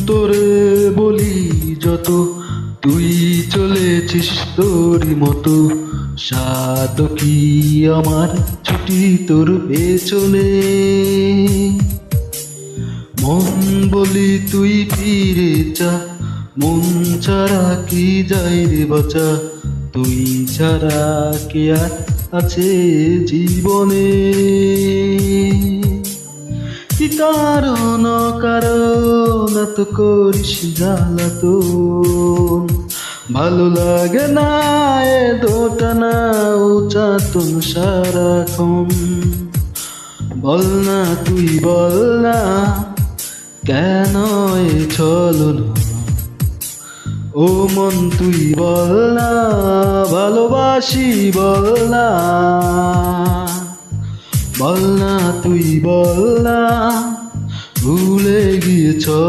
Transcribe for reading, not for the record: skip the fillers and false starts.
তোরে বলি যত, তুই চলেছিস তোরই মতো। সাত কি আমার ছুটি তোর পেছনে। মন বলি তুই ফিরে যা, মন ছাড়া কি যায় রে বাঁচা। তুই ছাড়া কে আর আছে জীবনে। কি কারণ কারণ এত করিস জ্বালাতন। ভালো লাগে না এ দোটানা উচাতন সারাক্ষণ। বল না তুই বল না, কেন এ ছলনা। ও মন তুই বল না, ভালোবাসি বল না। বল না তুই বল না, ভুলে গিয়েছ